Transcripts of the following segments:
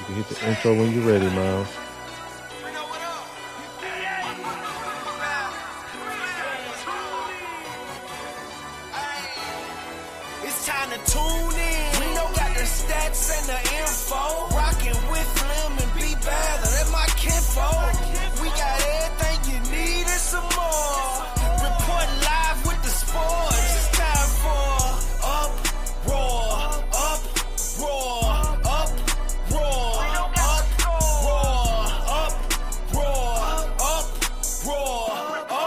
You hit the intro when you're ready, Myles. It's time to tune in. We don't got the stats and the info. Rocking with Flem and be bad. That's my kinfolk. We got everything you need and some more. Reporting live with the sports. It's time for Uproar, Uproar, Uproar, Uproar, Uproar, Uproar.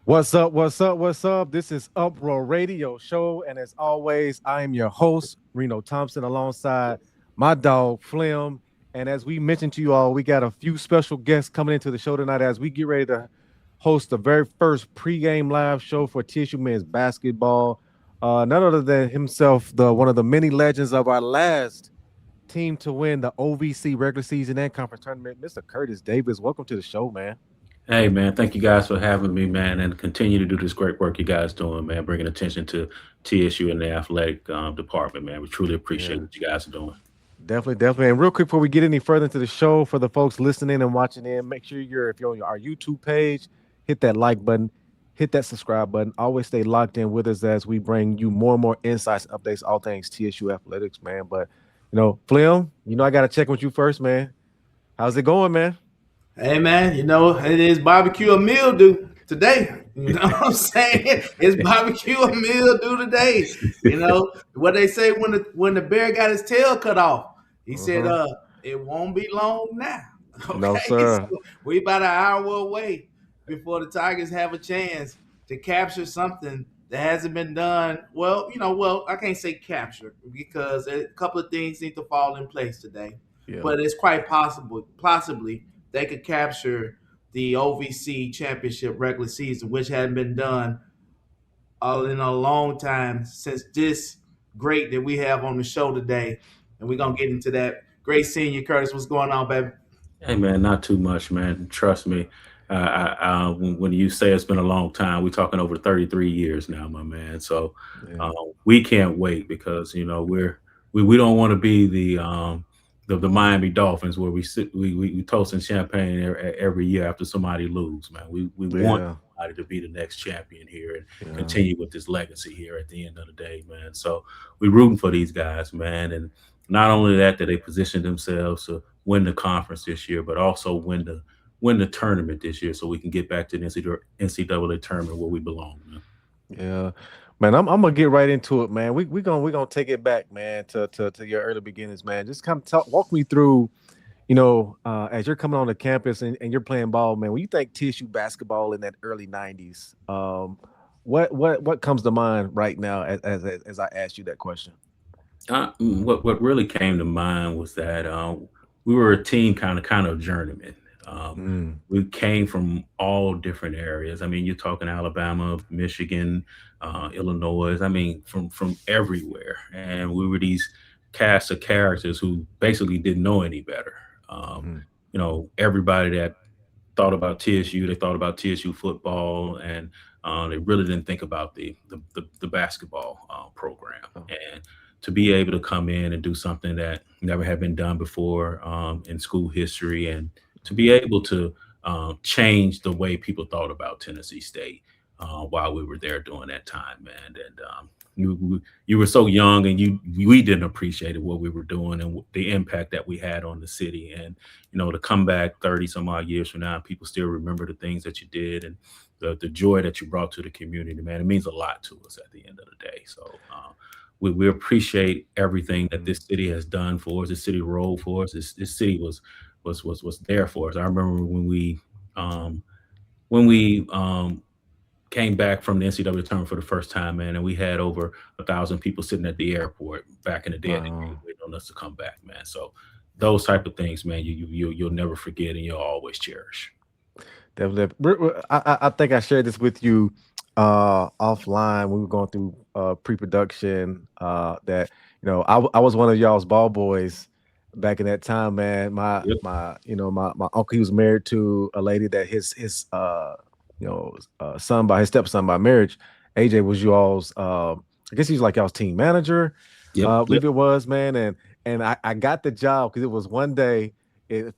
What's up? What's up? What's up? This is Uproar Radio Show, and as always, I am your host, Reno Thompson, alongside my dog, Flem. And as we mentioned to you all, we got a few special guests coming into the show tonight as we get ready to host the very first pregame live show for TSU men's basketball. None other than himself, one of the many legends of our last team to win the OVC regular season and conference tournament, Mr. Curtis Davis. Welcome to the show, man. Hey, man, thank you guys for having me, man, and continue to do this great work you guys doing, man, bringing attention to TSU and the athletic department, man. We truly appreciate what you guys are doing. Definitely. And real quick, before we get any further into the show, for the folks listening and watching in, make sure if you're on our YouTube page, hit that like button, hit that subscribe button. Always stay locked in with us as we bring you more and more insights, updates, all things TSU athletics, man. But, Flem, I got to check with you first, man. How's it going, man? Hey, man, it is barbecue or mildew today. You know what I'm saying? It's barbecue or mildew today. What they say when the bear got his tail cut off, he said, it won't be long now. Okay? No, sir. So we about an hour away before the Tigers have a chance to capture something that hasn't been done. Well, I can't say capture because a couple of things need to fall in place today. Yeah. But it's quite possibly they could capture the OVC championship regular season, which hadn't been done in a long time since this great that we have on the show today. And we're going to get into that. Great seeing you, Curtis. What's going on, baby? Hey, man, not too much, man. Trust me. When you say it's been a long time, we're talking over 33 years now, my man. So we can't wait because, we don't want to be the Miami Dolphins where we toasting champagne every year after somebody lose, man. We want somebody to be the next champion here and continue with this legacy here at the end of the day, man. So we're rooting for these guys, man. And not only that they position themselves to win the conference this year, but also win the tournament this year so we can get back to the NCAA tournament where we belong, man. Yeah. Man, I'm gonna get right into it, man. We're gonna take it back, man, to your early beginnings, man. Just kind of walk me through, as you're coming on the campus and you're playing ball, man. When you think TSU basketball in that early '90s, what comes to mind right now as I asked you that question? What really came to mind was that we were a team kind of journeyman. We came from all different areas. I mean, you're talking Alabama, Michigan, Illinois. I mean, from everywhere. And we were these cast of characters who basically didn't know any better. Everybody that thought about TSU, they thought about TSU football, and they really didn't think about the basketball program. And to be able to come in and do something that never had been done before in school history, and to be able to change the way people thought about Tennessee State while we were there during that time, man. And you were so young, and we didn't appreciate what we were doing and the impact that we had on the city. And to come back 30 some odd years from now, people still remember the things that you did and the joy that you brought to the community, man. It means a lot to us at the end of the day. So we appreciate everything that this city has done for us. This city rolled for us. This city was there for us. I remember when we came back from the NCAA tournament for the first time, man, and we had over 1,000 people sitting at the airport back in the day, waiting on us to come back, man. So those type of things, man, you'll never forget and you'll always cherish. Definitely. I think I shared this with you offline when we were going through pre-production that I was one of y'all's ball boys back in that time, man. My uncle, he was married to a lady that his stepson by marriage, AJ was you all's I guess he was like y'all's team manager. I believe it was, man. And I got the job because it was one day.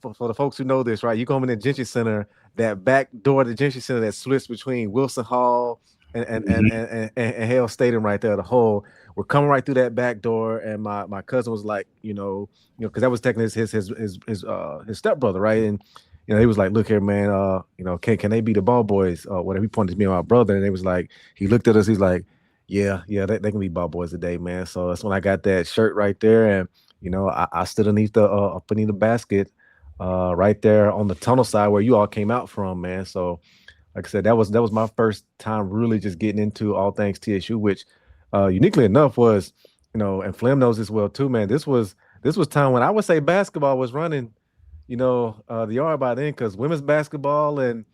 For the folks who know this, right? You come in the Gentry Center, that back door of the Gentry Center that splits between Wilson Hall and Hale Stadium right there, the whole. We're coming right through that back door, and my cousin was like, because that was technically his stepbrother, right? And he was like, "Look here, man, can they be the ball boys?" Whatever. He pointed to me and my brother, and it was like, he looked at us, he's like, "Yeah, they can be ball boys today, man." So that's when I got that shirt right there, and I stood underneath the basket, right there on the tunnel side where you all came out from, man. So, like I said, that was my first time really just getting into all things TSU, which uniquely enough was, and Flem knows this well too, man. This was time when I would say basketball was running, the yard by then, because women's basketball and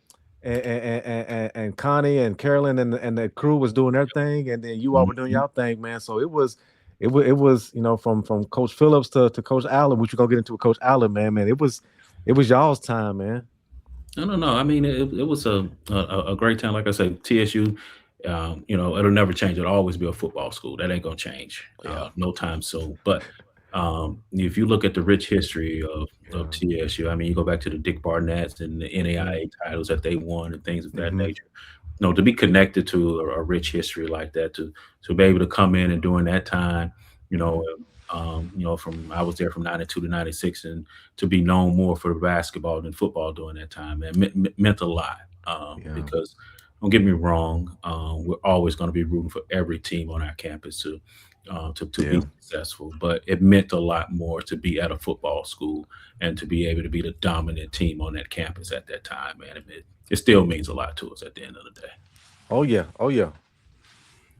Connie and Carolyn and the crew was doing their thing, and then you all were doing y'all thing, man. So it was from Coach Phillips to Coach Allen, which we're gonna get into with Coach Allen, man. It was y'all's time, man. No. I mean, it was a great time. Like I said, TSU, it'll never change. It'll always be a football school. That ain't gonna change. No time soon. But if you look at the rich history of TSU, I mean, you go back to the Dick Barnetts and the NAIA titles that they won and things of that nature. To be connected to a rich history like that, to be able to come in and during that time, from I was there from 92 to 96, and to be known more for basketball than football during that time, man, meant a lot. Because don't get me wrong, we're always going to be rooting for every team on our campus to be successful, but it meant a lot more to be at a football school and to be able to be the dominant team on that campus at that time, man. It still means a lot to us at the end of the day. Oh yeah.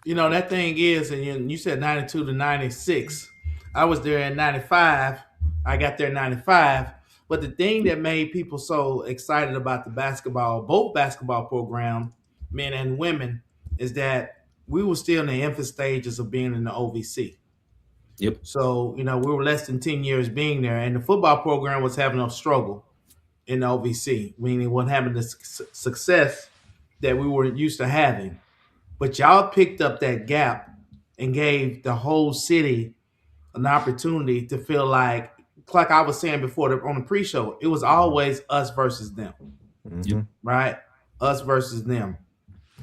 That thing is, and you said 92 to 96. I was there in 95. I got there in 95. But the thing that made people so excited about both basketball program, men and women, is that we were still in the infant stages of being in the OVC. Yep. So, we were less than 10 years being there, and the football program was having a struggle in the OVC, meaning it wasn't having the success that we were used to having. But y'all picked up that gap and gave the whole city an opportunity to feel like I was saying before on the pre-show, it was always us versus them, right? Us versus them.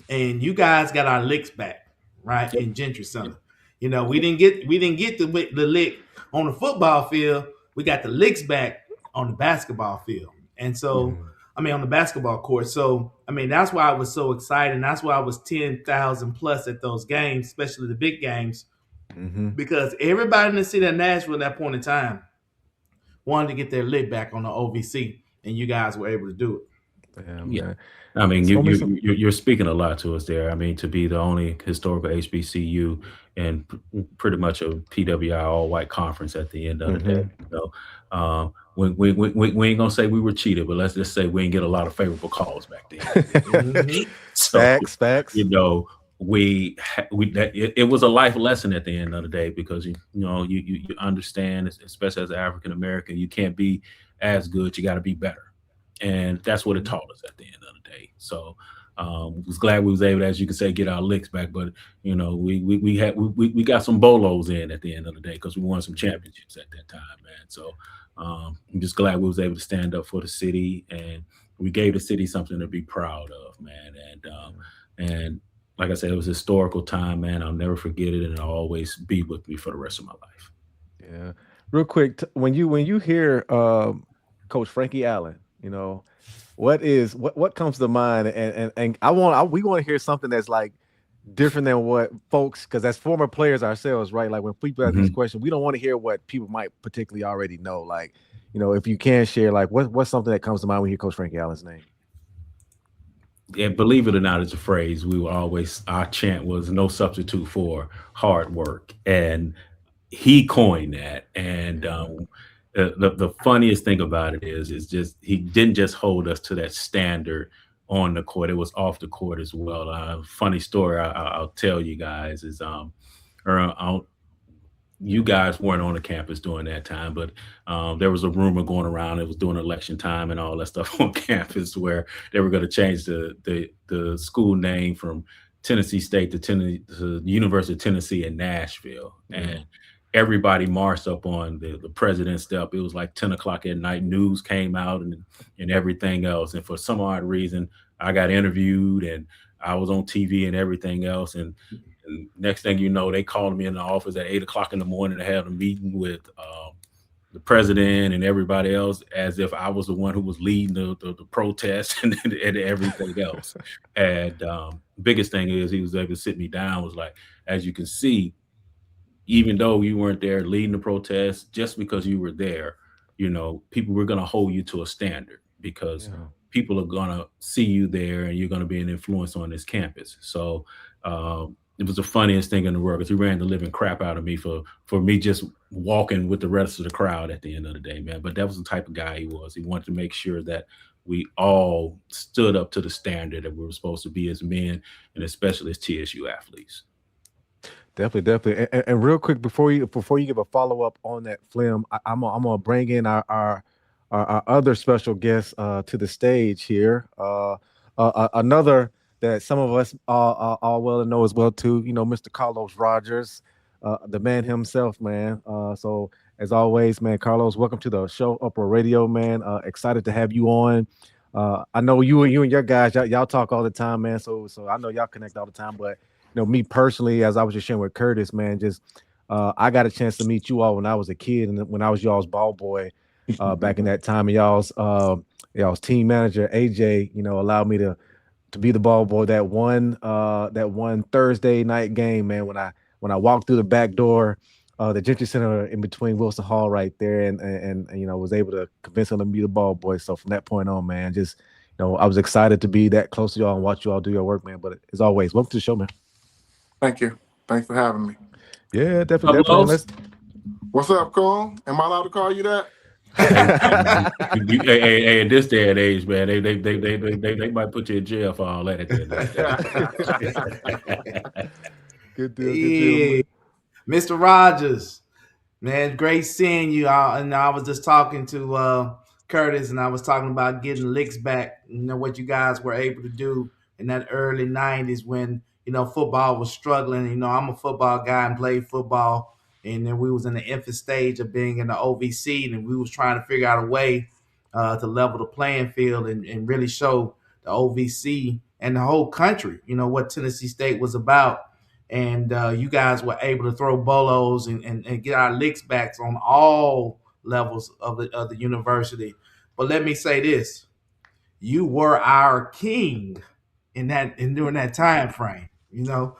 And you guys got our licks back, right, in Gentry Center. We didn't get the lick on the football field. We got the licks back on the basketball field. And so, on the basketball court. So, that's why I was so excited. That's why I was 10,000 plus at those games, especially the big games, because everybody in the city of Nashville at that point in time wanted to get their lick back on the OVC, and you guys were able to do it. Yeah. I mean, you're speaking a lot to us there. I mean, to be the only historical HBCU and pretty much a PWI all-white conference at the end of the day. We ain't gonna say we were cheated, but let's just say we didn't get a lot of favorable calls back then. So, facts. It was a life lesson at the end of the day, because you understand, especially as an African American, you can't be as good. You got to be better. And that's what it taught us at the end of the day. So was glad we was able to, as you can say, get our licks back. But we got some bolos in at the end of the day, because we won some championships at that time, man. So I'm just glad we was able to stand up for the city, and we gave the city something to be proud of, man. And like I said, it was a historical time, man. I'll never forget it, and it'll always be with me for the rest of my life. Yeah. Real quick, when you hear Coach Frankie Allen, what comes to mind, and we want to hear something that's like different than what folks, because as former players ourselves, right? Like when people ask these questions, we don't want to hear what people might particularly already know. Like, if you can share, like what's something that comes to mind when you hear Coach Frankie Allen's name? Yeah, believe it or not, it's a phrase our chant was no substitute for hard work, and he coined that. And the funniest thing about it is just he didn't just hold us to that standard on the court; it was off the court as well. Funny story I'll tell you guys is you guys weren't on the campus during that time, but there was a rumor going around. It was during election time and all that stuff on campus, where they were going to change the school name from Tennessee State to the University of Tennessee in Nashville, and everybody marched up on the president's step. It was like 10 o'clock at night. News came out and everything else. And for some odd reason, I got interviewed and I was on TV and everything else. And next thing you know, they called me in the office at 8 o'clock in the morning to have a meeting with the president and everybody else, as if I was the one who was leading the protest and everything else. And biggest thing is he was able to sit me down, was like, as you can see, even though you weren't there leading the protest, just because you were there, people were going to hold you to a standard, because people are going to see you there and you're going to be an influence on this campus. So it was the funniest thing in the world, because he ran the living crap out of me for me just walking with the rest of the crowd at the end of the day, man. But that was the type of guy he was. He wanted to make sure that we all stood up to the standard that we were supposed to be as men, and especially as TSU athletes. Definitely. And real quick, before you give a follow up on that, Flem, I'm gonna bring in our other special guest to the stage here. Another that some of us all well know as well too. Mr. Carlos Rogers, the man himself, man. So as always, man, Carlos, welcome to the show, Uproar Radio, man. Excited to have you on. I know you and your guys, y'all talk all the time, man. So I know y'all connect all the time, but me personally, as I was just sharing with Curtis, man, just I got a chance to meet you all when I was a kid, and when I was y'all's ball boy back in that time, and y'all's team manager AJ, allowed me to be the ball boy that one Thursday night game, man. When I walked through the back door, the Gentry Center in between Wilson Hall right there, and was able to convince him to be the ball boy. So from that point on, man, just I was excited to be that close to y'all and watch you all do your work, man. But as always, welcome to the show, man. Thank you. Thanks for having me. Yeah, definitely. What's up, Cole? Am I allowed to call you that? Hey, in this day and age, man, they might put you in jail for all that. Good deal. Mr. Rogers, man, great seeing you. And I was just talking to Curtis, and I was talking about getting licks back. What you guys were able to do in that early 90s when football was struggling. I'm a football guy and played football, and then we was in the infant stage of being in the OVC, and we was trying to figure out a way to level the playing field and really show the OVC and the whole country, what Tennessee State was about. And you guys were able to throw bolos and get our licks back on all levels of the university. But let me say this: you were our king during that time frame. You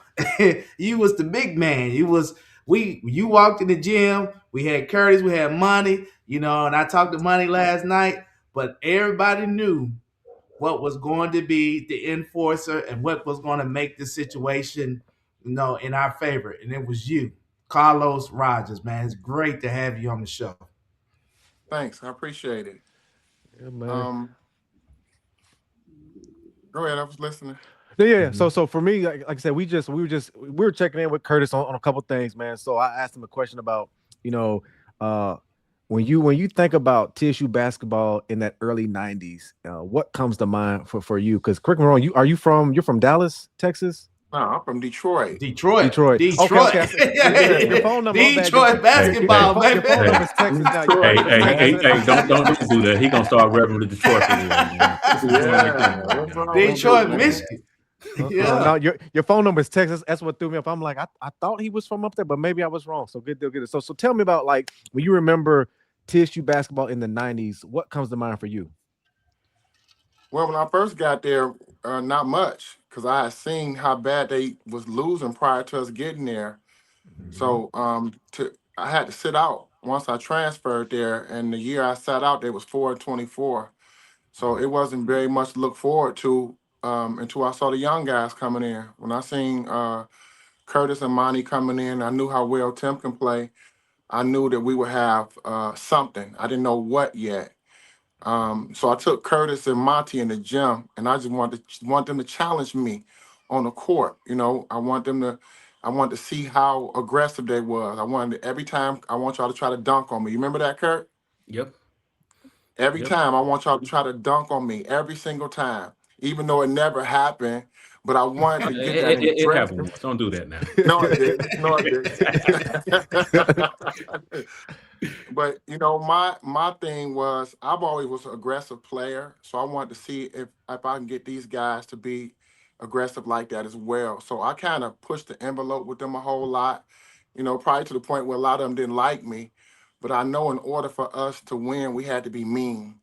was the big man. You walked in the gym. We had Curtis, we had Money, and I talked to Money last night, but everybody knew what was going to be the enforcer and what was going to make the situation, in our favor. And it was you, Carlos Rogers, man. It's great to have you on the show. Thanks. I appreciate it. Yeah, man. Go ahead. I was listening. Yeah. So for me, like I said, we were checking in with Curtis on a couple things, man. So I asked him a question about, when you think about TSU basketball in that early 90s, what comes to mind for you? Because correct me wrong, you're from Dallas, Texas? No, I'm from Detroit. Detroit. Okay. Your phone number. Detroit basketball, baby. Your phone number is Texas. Hey, don't do that. He gonna start repping the Detroit. Detroit, Michigan. No, your phone number is Texas. That's what threw me up. I'm like, I thought he was from up there, but maybe I was wrong. So good deal. So tell me about, like, when you remember TSU basketball in the 90s, what comes to mind for you? Well, when I first got there, not much, because I had seen how bad they was losing prior to us getting there. So I had to sit out once I transferred there, and the year I sat out, there was 4-24. So it wasn't very much to look forward to until I saw the young guys coming in. When I seen Curtis and Monty coming in, I knew how well Tim can play. I knew that we would have something. I didn't know what yet. So I took Curtis and Monty in the gym, and I just want them to challenge me on the court. I want to see how aggressive they was. Every time I want y'all to try to dunk on me. You remember that, Kurt? Yep. Every time I want y'all to try to dunk on me, every single time. even though it never happened. But I wanted to get that It address. happened once. Don't do that now. No, it didn't. No, it didn't. But my thing was I've always was an aggressive player, so I wanted to see if I can get these guys to be aggressive like that as well. So I kind of pushed the envelope with them a whole lot, probably to the point where a lot of them didn't like me. But I know in order for us to win, we had to be mean,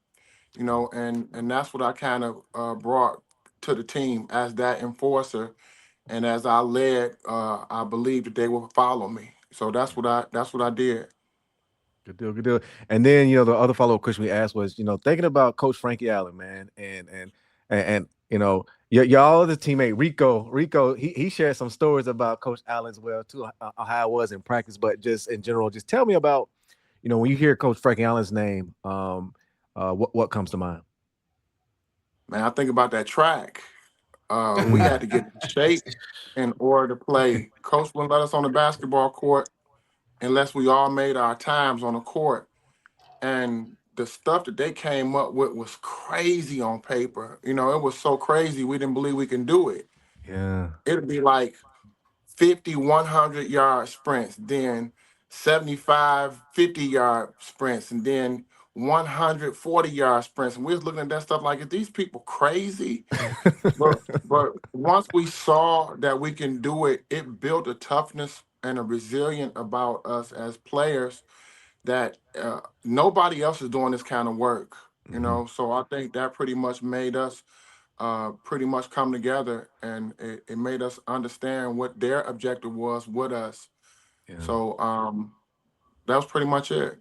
and that's what I kind of brought to the team as that enforcer. And as I led, I believed that they would follow me. So that's what I did. Good deal, good deal. And then the other follow-up question we asked was, thinking about Coach Frankie Allen, man, and y'all other teammate Rico, he shared some stories about Coach Allen as well too, how it was in practice, but just in general, just tell me about, when you hear Coach Frankie Allen's name, what comes to mind? Man, I think about that track. We had to get in shape in order to play. Coach wouldn't let us on the basketball court unless we all made our times on the court. And the stuff that they came up with was crazy on paper. It was so crazy we didn't believe we can do it. Yeah. It'd be like 50, 100-yard sprints, then 75, 50-yard sprints, and then 140-yard sprints. And we was looking at that stuff like, are these people crazy? but once we saw that we can do it, it built a toughness and a resilience about us as players that nobody else is doing this kind of work. So I think that pretty much made us pretty much come together, and it made us understand what their objective was with us. Yeah. So that was pretty much it.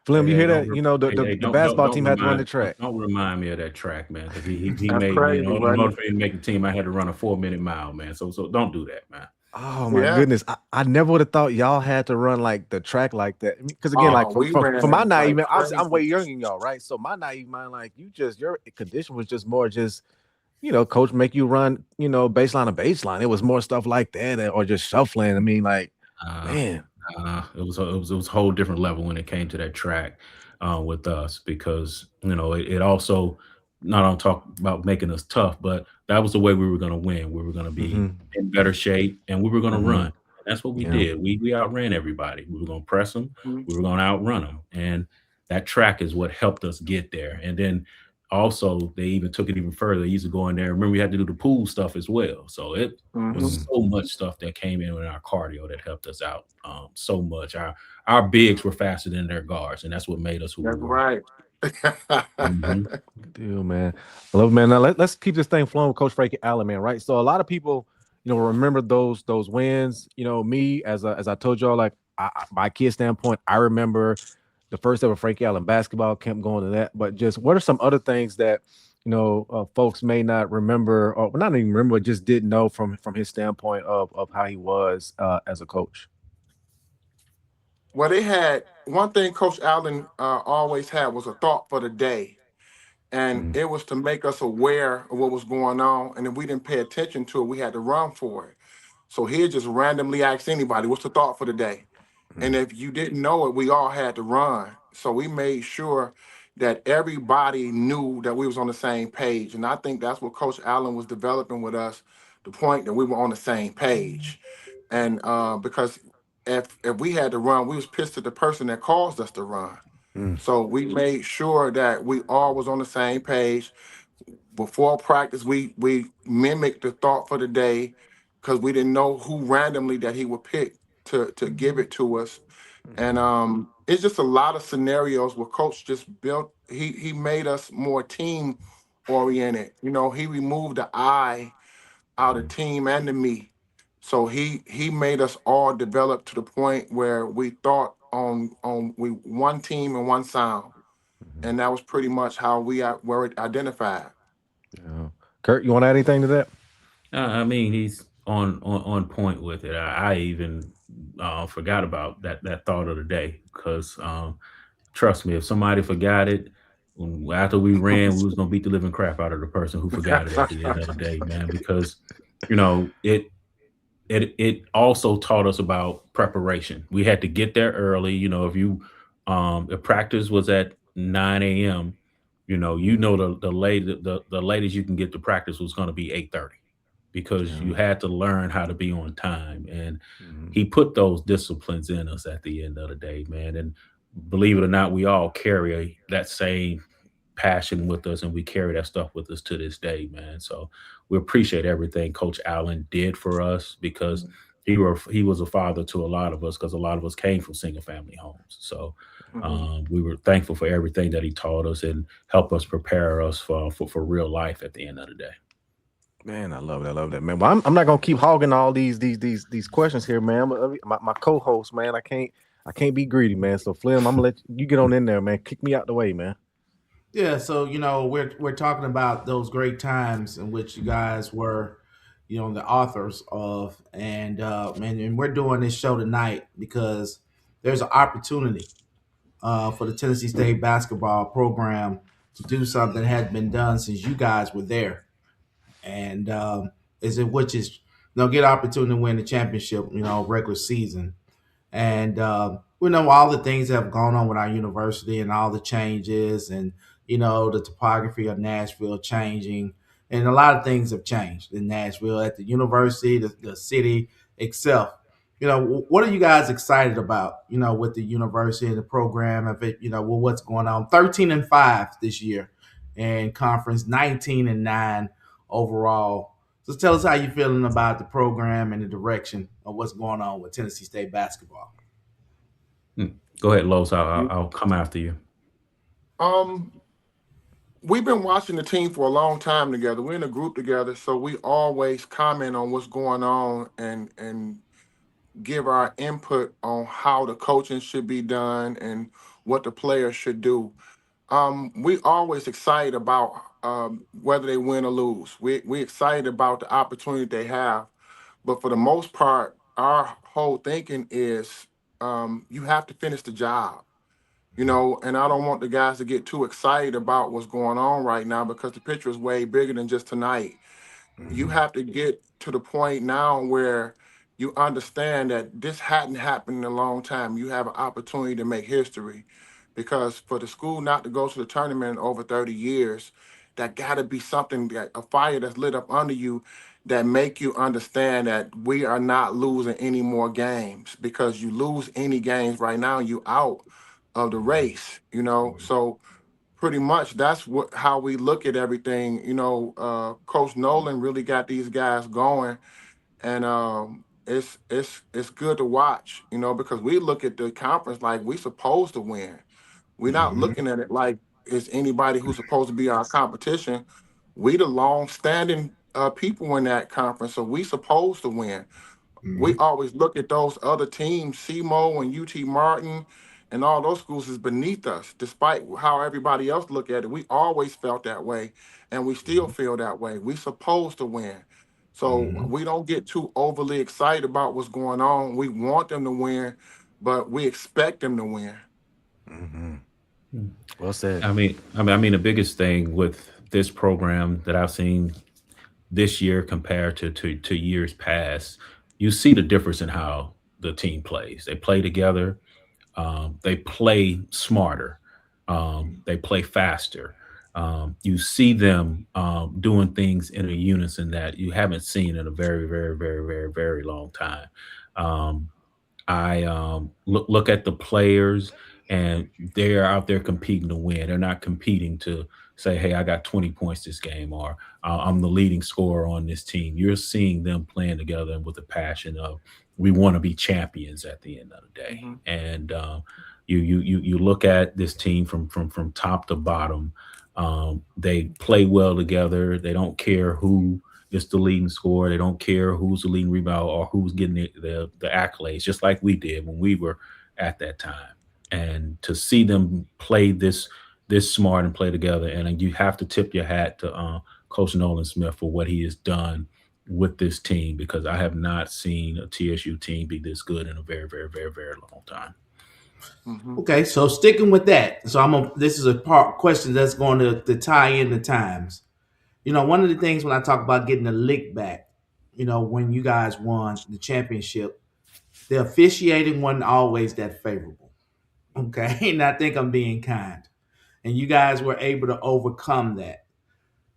Flem, you hear that? The basketball don't team had to run the track. Don't remind me of that track, man. Because he That's made crazy, me, wasn't it? motivated to make the team. I had to run a 4-minute mile, man. So don't do that, man. Oh my Yeah. goodness. I never would have thought y'all had to run like the track like that. Because again, like we from ran my naive like mind, I'm way crazy. younger than y'all, right? So my naive mind, like your condition was just more coach make you run, baseline to baseline. It was more stuff like that, or just shuffling. I mean, like, man. It was a whole different level when it came to that track with us, because it also not on talk about making us tough, but that was the way we were going to win. We were going to be in better shape, and we were going to run. That's what we did. We outran everybody. We were going to press them. We were going to outrun them, and that track is what helped us get there. And then also they even took it even further. They used to go in there. Remember, we had to do the pool stuff as well. So it was so much stuff that came in with our cardio that helped us out so much. Our bigs were faster than their guards, and that's what made us who That's we were. right. Good deal, man. I love it, man. Now let's keep this thing flowing with Coach Frankie Allen, man. Right. So a lot of people, remember those wins. Me as I told y'all, like by kid standpoint, I remember the first ever Frankie Allen basketball camp, going to that. But just what are some other things that folks may not remember, or not even remember, just didn't know from his standpoint of how he was as a coach? Well, they had one thing Coach Allen always had was a thought for the day. And it was to make us aware of what was going on. And if we didn't pay attention to it, we had to run for it. So he'd just randomly ask anybody, what's the thought for the day? And if you didn't know it, we all had to run. So we made sure that everybody knew that we was on the same page. And I think that's what Coach Allen was developing with us, the point that we were on the same page. And because if we had to run, we was pissed at the person that caused us to run. So we made sure that we all was on the same page. Before practice, we mimicked the thought for the day, because we didn't know who randomly that he would pick to give it to us. And it's just a lot of scenarios where Coach just built, he made us more team oriented. He removed the I out of team and the me. So he made us all develop to the point where we thought on one team and one sound. And that was pretty much how we were identified. Yeah. Kurt, you want to add anything to that? I mean, he's on point with it. I even forgot about that thought of the day, because trust me, if somebody forgot it after we ran, we was gonna beat the living crap out of the person who forgot it at the end of the day, man. Because it also taught us about preparation. We had to get there early. If practice was at 9 a.m., the latest you can get to practice was going to be 8:30 because Yeah. you had to learn how to be on time. And Mhm. he put those disciplines in us at the end of the day, man. And believe it or not, we all carry that same passion with us, and we carry that stuff with us to this day, man. So we appreciate everything Coach Allen did for us because he was a father to a lot of us because a lot of us came from single family homes. So Mhm. we were thankful for everything that he taught us and helped us prepare us for real life at the end of the day. Man, I love that. I love that, man. Well, I'm not gonna keep hogging all these questions here, man. My co-host, man. I can't be greedy, man. So Flem, I'm gonna let you get on in there, man. Kick me out the way, man. Yeah, so we're talking about those great times in which you guys were, the authors of, and we're doing this show tonight because there's an opportunity for the Tennessee State basketball program to do something that hadn't been done since you guys were there, and is it which is get opportunity to win the championship, regular season. And we know all the things that have gone on with our university and all the changes and, the topography of Nashville changing. And a lot of things have changed in Nashville at the university, the city itself. What are you guys excited about, with the university and the program? If it, with what's going on, 13-5 this year and conference, 19-9 overall. So tell us how you're feeling about the program and the direction of what's going on with Tennessee State basketball. Mm. Go ahead, Los. I'll come after you. Um, we've been watching the team for a long time together. We're in a group together, so we always comment on what's going on and give our input on how the coaching should be done and what the players should do. We always excited about whether they win or lose. We excited about the opportunity they have, but for the most part, our whole thinking is you have to finish the job. And I don't want the guys to get too excited about what's going on right now because the picture is way bigger than just tonight. You Mhm. have to get to the point now where you understand that this hadn't happened in a long time. You have an opportunity to make history because for the school not to go to the tournament in over 30 years, that got to be something, that a fire that's lit up under you that make you understand that we are not losing any more games, because you lose any games right now, you out of the race. So pretty much that's what how we look at everything. Coach Nolan really got these guys going, and it's good to watch. Because we look at the conference like we supposed to win. We're not Mhm. looking at it like it's anybody who's supposed to be our competition. We the long-standing people in that conference, so we supposed to win. We Mhm. always look at those other teams, SEMO and UT Martin and all those schools is beneath us, despite how everybody else look at it. We always felt that way, and we still Mhm. feel that way. We supposed to win. So Mhm. we don't get too overly excited about what's going on. We want them to win, but we expect them to win. Mhm. Mm. Well said. The biggest thing with this program that I've seen this year compared to years past, you see the difference in how the team plays. They play together. They play smarter. They play faster. You see them doing things in a unison that you haven't seen in a very, very, very, very, very long time. Um, I look at the players, and they're out there competing to win. They're not competing to say, "Hey, I got 20 points this game," or "I'm the leading scorer on this team." You're seeing them playing together with the passion of we want to be champions at the end of the day. Hmm. And you look at this team from top to bottom. They play well together. They don't care who is the leading scorer. They don't care who's the leading rebound or who's getting the accolades, just like we did when we were at that time. And to see them play this smart and play together, and you have to tip your hat to Coach Nolan Smith for what he has done with this team, because I have not seen a TSU team be this good in a very, very, very, very long time. Hmm. Okay, so sticking with that, so this is a part question that's going to tie in the times. One of the things when I talk about getting the lick back, when you guys won the championship, the officiating wasn't always that favorable. Okay, and I think I'm being kind. and you guys were able to overcome that.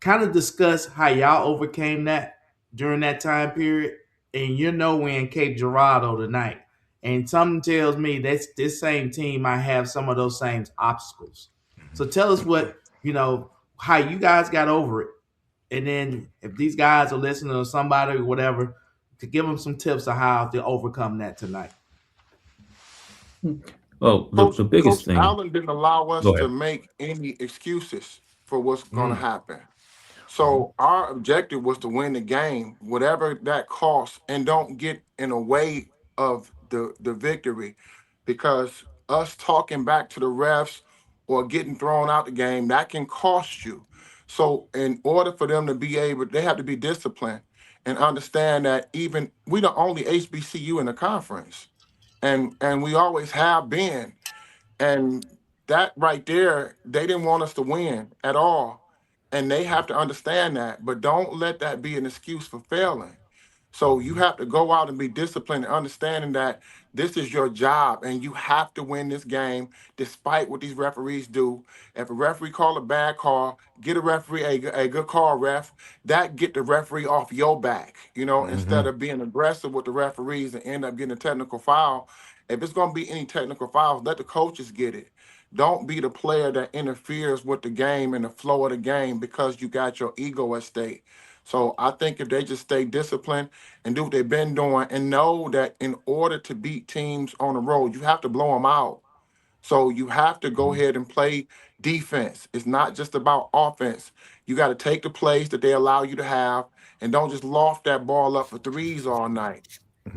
Kind of discuss how y'all overcame that during that time period. And we're in Cape Girardeau tonight. And something tells me that this same team might have some of those same obstacles. So tell us how you guys got over it. And then if these guys are listening to somebody or whatever, to give them some tips of how to overcome that tonight. Well, the biggest Coach thing. Allen didn't allow us Go to ahead. make any excuses for what's going to happen. So our objective was to win the game, whatever that costs, and don't get in the way of the victory, because us talking back to the refs or getting thrown out the game, that can cost you. So in order for them to be able, they have to be disciplined and understand that even we the only HBCU in the conference, and we always have been. And that right there, they didn't want us to win at all. And they have to understand that. But don't let that be an excuse for failing. So you have to go out and be disciplined and understanding that this is your job and you have to win this game despite what these referees do. If a referee call a bad call, get a referee a good call, ref. That get the referee off your back, instead of being aggressive with the referees and end up getting a technical foul. If it's going to be any technical fouls, let the coaches get it. Don't be the player that interferes with the game and the flow of the game because you got your ego at stake. So I think if they just stay disciplined and do what they've been doing and know that in order to beat teams on the road, you have to blow them out. So you have to go ahead and play defense. It's not just about offense. You got to take the plays that they allow you to have and don't just loft that ball up for threes all night. I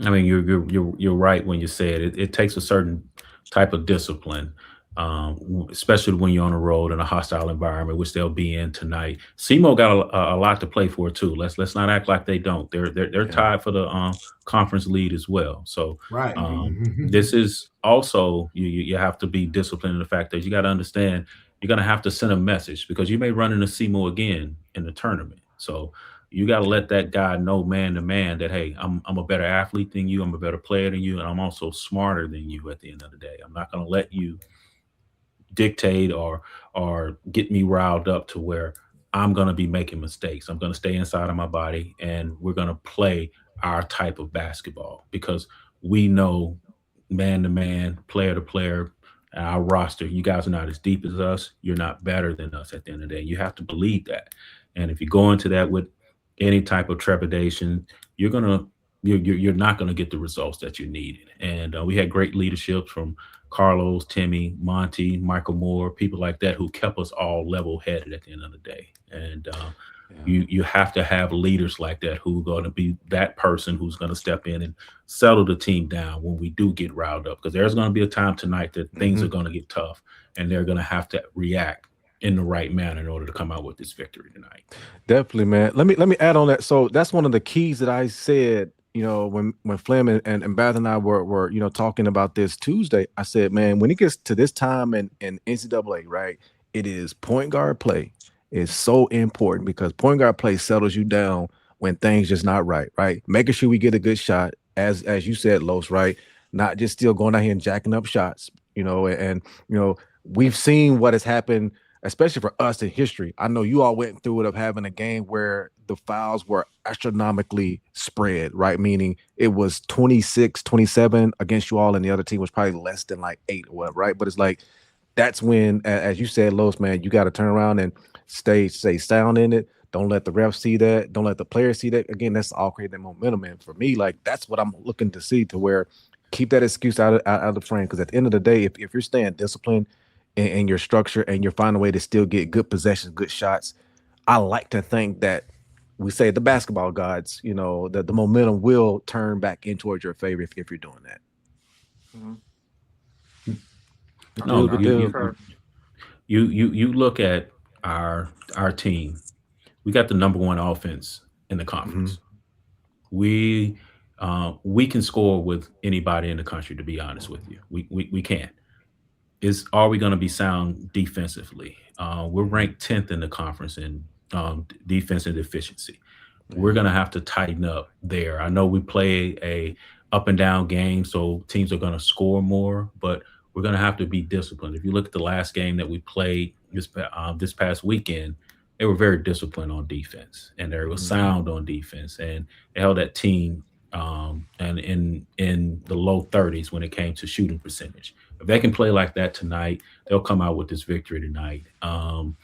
mean, you're right when you say it. It takes a certain type of discipline, especially when you're on the road in a hostile environment, which they'll be in tonight. SEMO got a lot to play for too. Let's not act like they don't. They're tied for the conference lead as well. So Right. This is also you have to be disciplined in the fact that you got to understand you're going to have to send a message because you may run into SEMO again in the tournament. So you got to let that guy know man to man that, hey, I'm a better athlete than you. I'm a better player than you. And I'm also smarter than you at the end of the day. I'm not going to let you dictate or get me riled up to where I'm going to be making mistakes. I'm going to stay inside of my body and we're going to play our type of basketball because we know man to man, player to player, our roster, you guys are not as deep as us. You're not better than us at the end of the day. You have to believe that. And if you go into that with any type of trepidation, you're not gonna get the results that you needed. And we had great leadership from Carlos, Timmy, Monty, Michael Moore, people like that who kept us all level-headed at the end of the day. And you have to have leaders like that who are going to be that person who's going to step in and settle the team down when we do get riled up. Because there's going to be a time tonight that things are going to get tough, and they're going to have to react in the right manner in order to come out with this victory tonight. Definitely, man. Let me add on that. So that's one of the keys that I said, when Flem and Bath and I were talking about this Tuesday. I said, man, when it gets to this time in NCAA, right, it is point guard play is so important because point guard play settles you down when things just not right, right? Making sure we get a good shot, as you said, Los, right? Not just still going out here and jacking up shots, and we've seen what has happened, especially for us in history. I know you all went through it of having a game where the fouls were astronomically spread, right? Meaning it was 26, 27 against you all, and the other team was probably less than like 8 or whatever, right? But it's like, that's when, as you said, Los, man, you got to turn around and stay sound in it. Don't let the refs see that. Don't let the players see that. Again, that's all creating momentum. And for me, like, that's what I'm looking to see, to where keep that excuse out of the frame. Because at the end of the day, if you're staying disciplined in your structure and you're finding a way to still get good possessions, good shots, I like to think that we say the basketball gods, that the momentum will turn back in towards your favor if you're doing that. You look at our team. We got the number one offense in the conference. We can score with anybody in the country, to be honest with you. We can. Are we going to be sound defensively? We're ranked 10th in the conference in defense and efficiency. We're going to have to tighten up there. I know we play a up and down game, so teams are going to score more, but we're going to have to be disciplined. If you look at the last game that we played this past weekend, they were very disciplined on defense, and they were sound on defense, and they held that team and in the low 30s when it came to shooting percentage. If they can play like that tonight, they'll come out with this victory tonight. I'm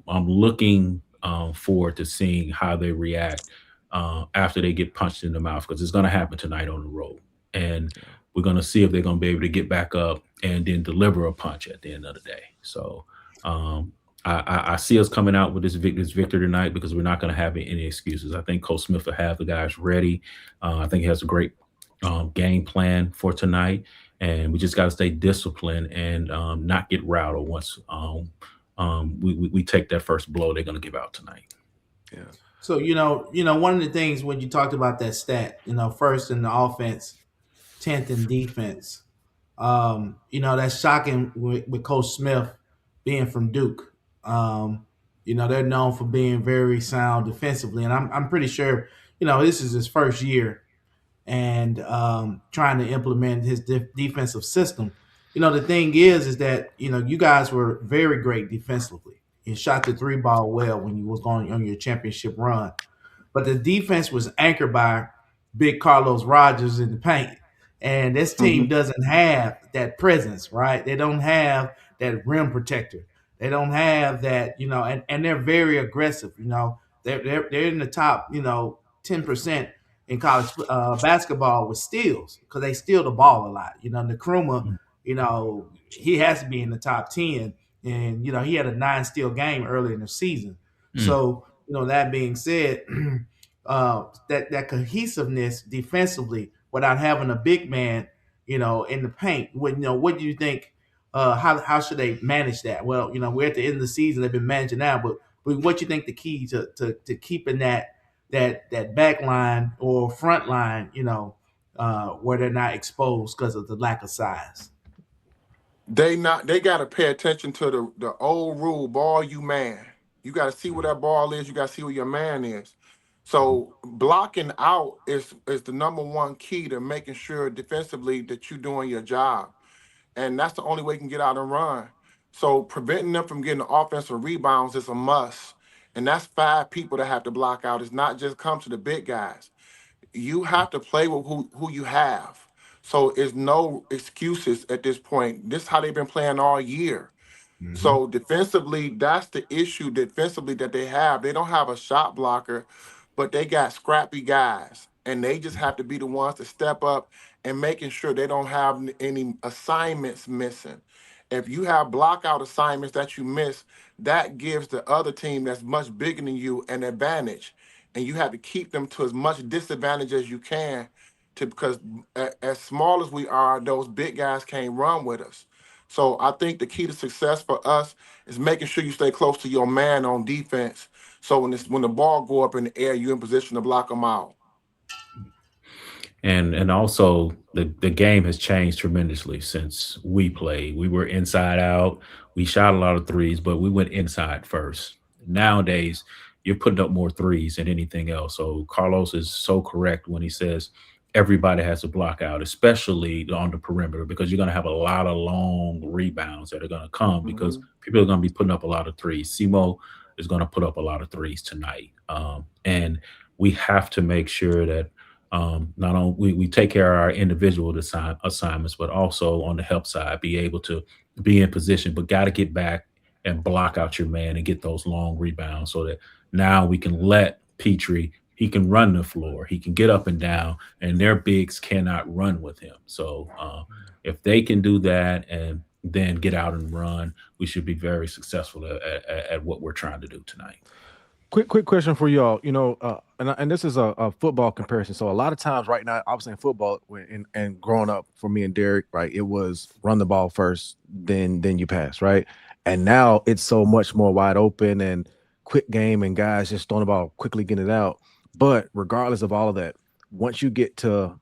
looking forward to seeing how they react after they get punched in the mouth, because it's going to happen tonight on the road, and we're going to see if they're going to be able to get back up and then deliver a punch at the end of the day. So I see us coming out with this victory tonight, because we're not going to have any excuses. I think Coach Smith will have the guys ready. I think he has a great game plan for tonight, and we just got to stay disciplined and not get rattled once we take that first blow they're going to give out tonight. Yeah. So one of the things when you talked about that stat, first in the offense, 10th in defense, that's shocking with Coach Smith being from Duke. They're known for being very sound defensively, and I'm pretty sure this is his first year and trying to implement his defensive system. The thing is that you guys were very great defensively. You shot the 3 ball well when you was going on your championship run, but the defense was anchored by big Carlos Rogers in the paint. And this team doesn't have that presence, right? They don't have that rim protector. They don't have that, and they're very aggressive. They're in the top, 10% in college basketball with steals, because they steal the ball a lot. Nkrumah, he has to be in the top 10, and he had a 9-steal game early in the season. So that being said, that cohesiveness defensively without having a big man, in the paint. What do you think? How should they manage that? Well, we're at the end of the season. They've been managing now, but what do you think the key to keeping that back line or front line, where they're not exposed because of the lack of size? They got to pay attention to the old rule: ball you man. You got to see where that ball is. You got to see where your man is. So blocking out is the number one key to making sure defensively that you're doing your job. And that's the only way you can get out and run. So preventing them from getting offensive rebounds is a must. And that's 5 people that have to block out. It's not just come to the big guys. You have to play with who you have. So it's no excuses at this point. This is how they've been playing all year. So defensively, that's the issue defensively that they have. They don't have a shot blocker, but they got scrappy guys, and they just have to be the ones to step up and making sure they don't have any assignments missing. If you have blockout assignments that you miss, that gives the other team that's much bigger than you an advantage, and you have to keep them to as much disadvantage as you can, because as small as we are, those big guys can't run with us. So I think the key to success for us is making sure you stay close to your man on defense. So when the ball go up in the air, you're in position to block them out. And also the game has changed tremendously since we played. We were inside out. We shot a lot of threes, but we went inside first. Nowadays, you're putting up more threes than anything else. So Carlos is so correct when he says everybody has to block out, especially on the perimeter, because you're going to have a lot of long rebounds that are going to come because people are going to be putting up a lot of threes. Simo is going to put up a lot of threes tonight. And we have to make sure that not only we take care of our individual assignments, but also on the help side, be able to be in position, but got to get back and block out your man and get those long rebounds so that now we can let Petrie, he can run the floor, he can get up and down, and their bigs cannot run with him. So if they can do that and then get out and run, we should be very successful at what we're trying to do tonight. Quick question for y'all. And this is a football comparison. So a lot of times right now, obviously in football and growing up for me and Derek, right, it was run the ball first, then you pass, right? And now it's so much more wide open and quick game and guys just throwing the ball, quickly getting it out. But regardless of all of that, once you get to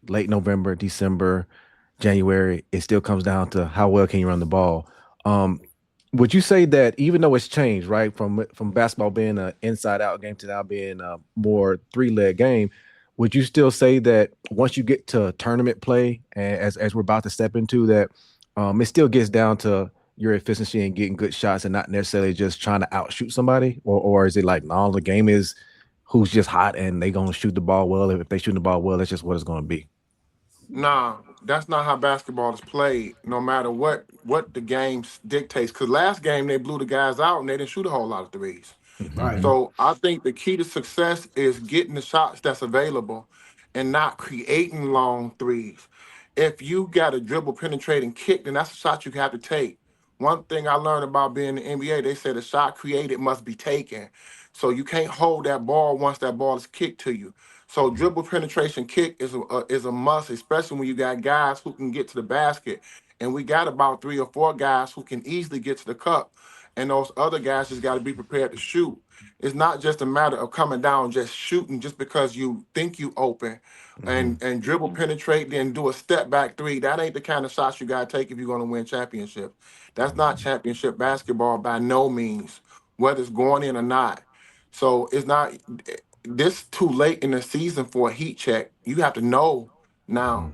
late November, December, January, it still comes down to how well can you run the ball. Would you say that even though it's changed, right, from basketball being an inside-out game to now being a more three-leg game, would you still say that once you get to tournament play, as we're about to step into, that it still gets down to your efficiency and getting good shots and not necessarily just trying to outshoot somebody, or is it like no, the game is who's just hot and they gonna shoot the ball well. If they shoot the ball well, that's just what it's gonna be. Nah, that's not how basketball is played. No matter what the game dictates. Because last game they blew the guys out and they didn't shoot a whole lot of threes. Right. So I think the key to success is getting the shots that's available and not creating long threes. If you got a dribble, penetrate, and kick, then that's a shot you have to take. One thing I learned about being in the NBA, they said a shot created must be taken. So you can't hold that ball once that ball is kicked to you. So dribble, penetration, kick is a must, especially when you got guys who can get to the basket. And we got about 3 or 4 guys who can easily get to the cup. And those other guys just got to be prepared to shoot. It's not just a matter of coming down just shooting just because you think you open and dribble, penetrate, then do a step back 3. That ain't the kind of shots you got to take if you're going to win championship. That's not championship basketball by no means, whether it's going in or not. So it's not this too late in the season for a heat check. You have to know now.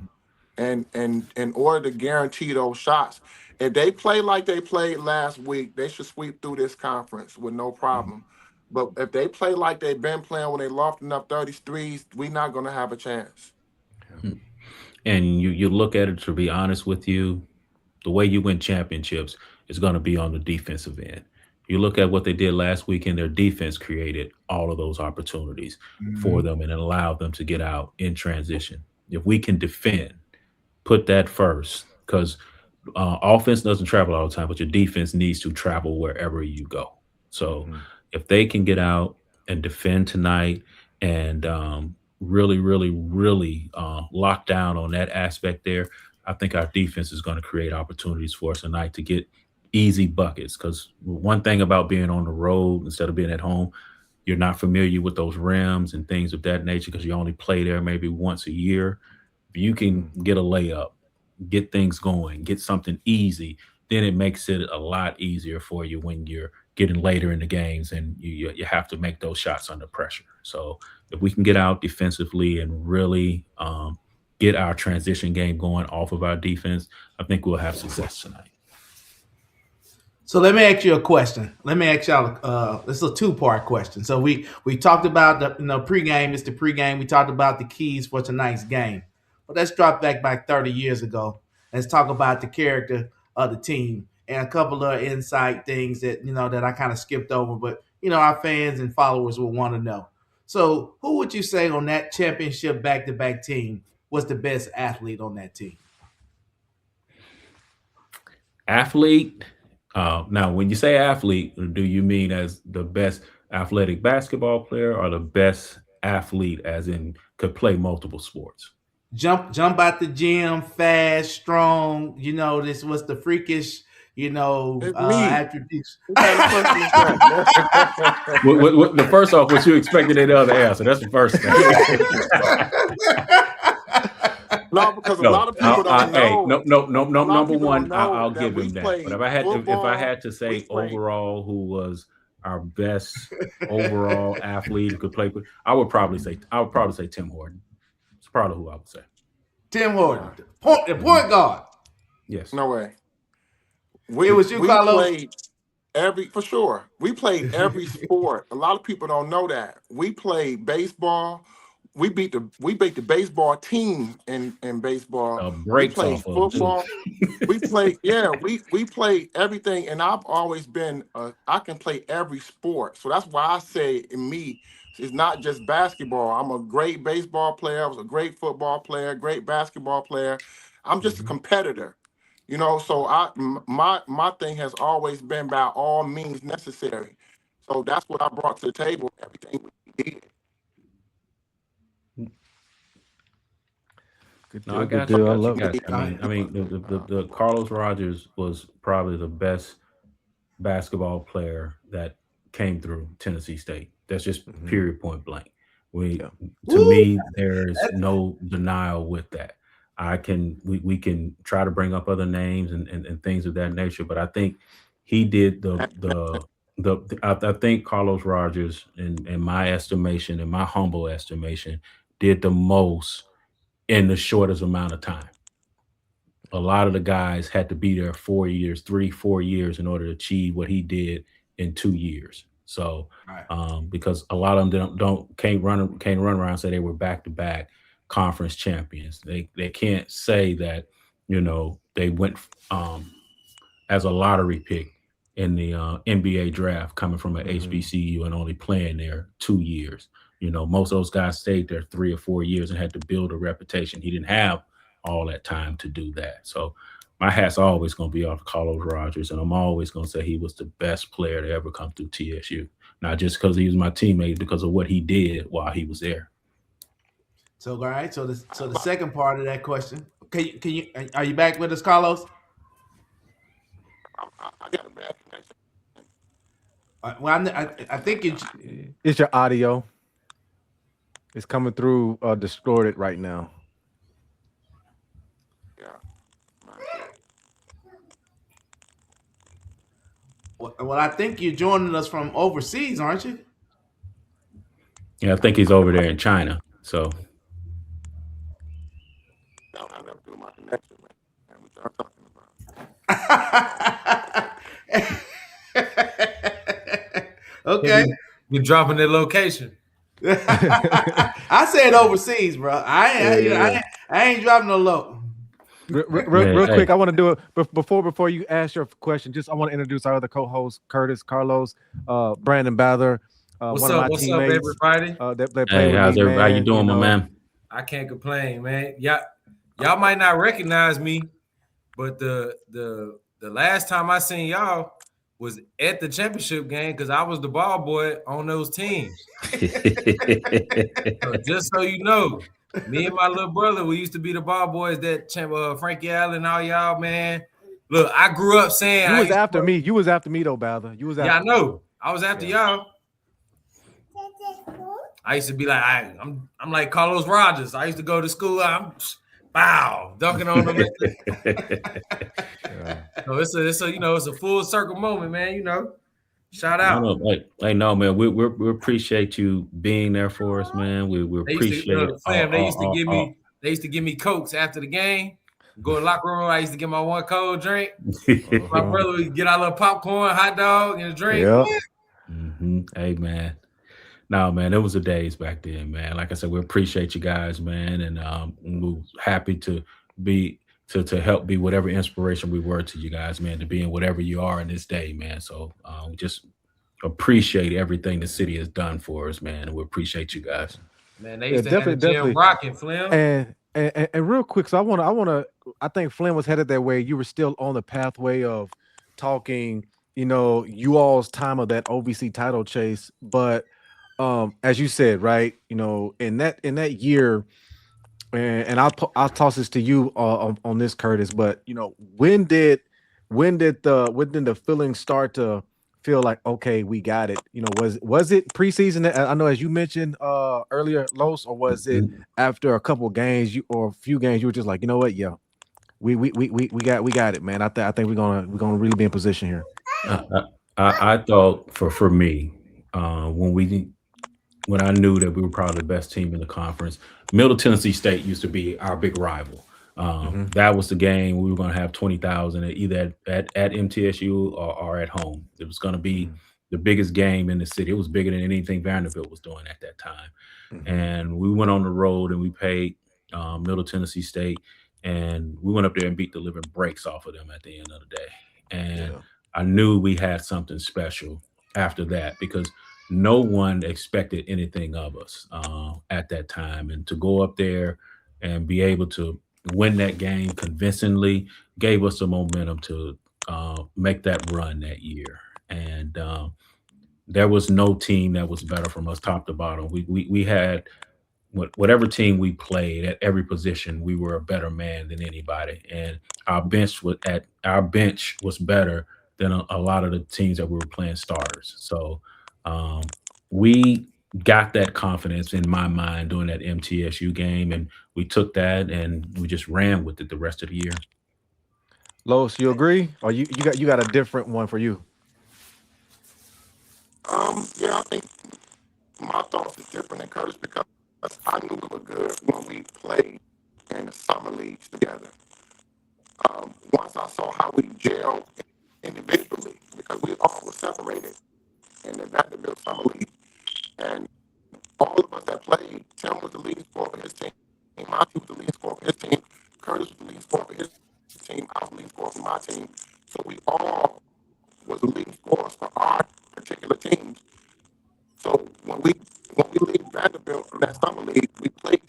And in order to guarantee those shots, if they play like they played last week, they should sweep through this conference with no problem. But if they play like they've been playing when they lofting up 33s, we're not going to have a chance. And you look at it, to be honest with you, the way you win championships is going to be on the defensive end. You look at what they did last weekend, their defense created all of those opportunities for them and it allowed them to get out in transition. If we can defend, put that first, because offense doesn't travel all the time, but your defense needs to travel wherever you go. So if they can get out and defend tonight and really, really, really lock down on that aspect there, I think our defense is going to create opportunities for us tonight to get easy buckets. Because one thing about being on the road instead of being at home, you're not familiar with those rims and things of that nature because you only play there maybe once a year. If you can get a layup, get things going, get something easy, then it makes it a lot easier for you when you're getting later in the games and you have to make those shots under pressure. So if we can get out defensively and really get our transition game going off of our defense, I think we'll have success tonight. So let me ask you a question. Let me ask y'all. This is a 2-part question. So we talked about the pregame. It's the pregame. We talked about the keys for tonight's game. But let's drop back 30 years ago. Let's talk about the character of the team and a couple of insight things that that I kind of skipped over, but our fans and followers will want to know. So who would you say on that championship back-to-back team was the best athlete on that team? Athlete. Now, when you say athlete, do you mean as the best athletic basketball player or the best athlete as in could play multiple sports? Jump out the gym, fast, strong. This was the freakish, attributes. The first off, what you expected in the other answer. That's the first thing. No, because a lot of people don't know. No. Number one, I'll give him that. But if I had to say overall, who was our best overall athlete who could play, I would probably say Tim Horton. It's probably who I would say. Tim Horton, the point guard. Yes. No way. It was you, Carlos. For sure. We played every sport. A lot of people don't know that. We played baseball. We beat the baseball team in baseball. We played football. We played we played everything, and I've always been I can play every sport. So that's why I say in me, it's not just basketball. I'm a great baseball player. I was a great football player, great basketball player. I'm just a competitor, So my thing has always been by all means necessary. So that's what I brought to the table. Everything we did. No, I got you. I love it. I mean, the Carlos Rogers was probably the best basketball player that came through Tennessee State. That's just period, point blank. To me, there's no denial with that. We can try to bring up other names and things of that nature, but I think he did I think Carlos Rogers, in my estimation, in my humble estimation, did the most in the shortest amount of time. a lot of the guys had to be there 4 years, 3-4 years in order to achieve what he did in 2 years. So because a lot of them can't run around and say they were back-to-back conference champions. They can't say that, they went as a lottery pick in the NBA draft coming from an HBCU and only playing there 2 years. Most of those guys stayed there 3 or 4 years and had to build a reputation. He didn't have all that time to do that. So my hat's always going to be off to Carlos Rogers, and I'm always going to say he was the best player to ever come through TSU. Not just because he was my teammate, because of what he did while he was there. So, all right. So the second part of that question, are you back with us, Carlos? I got a bad connection. Well, I think it's your audio. It's coming through distorted right now. Yeah. Well, I think you're joining us from overseas, aren't you? Yeah, I think he's over there in China. So. No, I never do my connection, man. What y'all talking about? Okay. You're dropping their location. I said overseas, bro. I ain't dropping no low. Real quick, I want to do it before you ask your question. I want to introduce our other co-hosts, Curtis, Carlos, Brandon Bather. What's one of my up, teammates, everybody? How's everybody? How you doing, my man? I can't complain, man. Y'all might not recognize me, but the last time I seen y'all was at the championship game because I was the ball boy on those teams. So just so you know, me and my little brother, we used to be the ball boys that Frankie Allen, all y'all, man. Look, I grew up saying you was after me. You was after me though, Bather. You was after I know. I was after y'all. I used to be like, I'm like Carlos Rogers. I used to go to school. I'm dunking on them. So it's a full circle moment, man. Shout out. No, man. We appreciate you being there for us, man. We appreciate it. They used to give me Cokes after the game. Go to the locker room. I used to get my one cold drink. My brother would get our little popcorn, hot dog, and a drink. Yep. Hey, man. No, man, it was the days back then, man. Like I said, we appreciate you guys, man, and we're happy to help be whatever inspiration we were to you guys, man, to be in whatever you are in this day, man. So we just appreciate everything the city has done for us, man, and we appreciate you guys. Man, they used to have the gym rocking, Flem. And real quick, so I think Flem was headed that way. You were still on the pathway of talking, you all's time of that OVC title chase, but as you said, right, in that year, and I'll toss this to you on this, Curtis, but when did the feeling start to feel like, okay, we got it? Was it preseason? I know, as you mentioned earlier, Los, or was it after a couple of games or a few games you were just like, you know what, yeah, we got it, man. I think we're gonna really be in position here. I thought for me, when I knew that we were probably the best team in the conference, Middle Tennessee State used to be our big rival. That was the game we were going to have 20,000 either at MTSU or at home. It was going to be the biggest game in the city. It was bigger than anything Vanderbilt was doing at that time. And we went on the road and we played Middle Tennessee State, and we went up there and beat the living breaks off of them at the end of the day. And I knew we had something special after that because no one expected anything of us at that time. And to go up there and be able to win that game convincingly gave us the momentum to make that run that year. And there was no team that was better from us top to bottom. We had whatever team we played at every position, we were a better man than anybody. And our bench was better than a lot of the teams that we were playing starters. So we got that confidence in my mind during that MTSU game, and we took that and we just ran with it the rest of the year. Los, you agree, or you got a different one for you? Yeah, I think my thoughts is different than Curtis because I knew we were good when we played in the summer leagues together. Once I saw how we gelled individually, because we all were separated in the Vanderbilt Summer League, and all of us that played, Tim was the lead scorer for his team, Monty was the lead scorer for his team, Curtis was the lead scorer for his team, I was the lead scorer for my team. So we all was the lead scorers for our particular teams. So when we leave Vanderbilt from that summer league, we played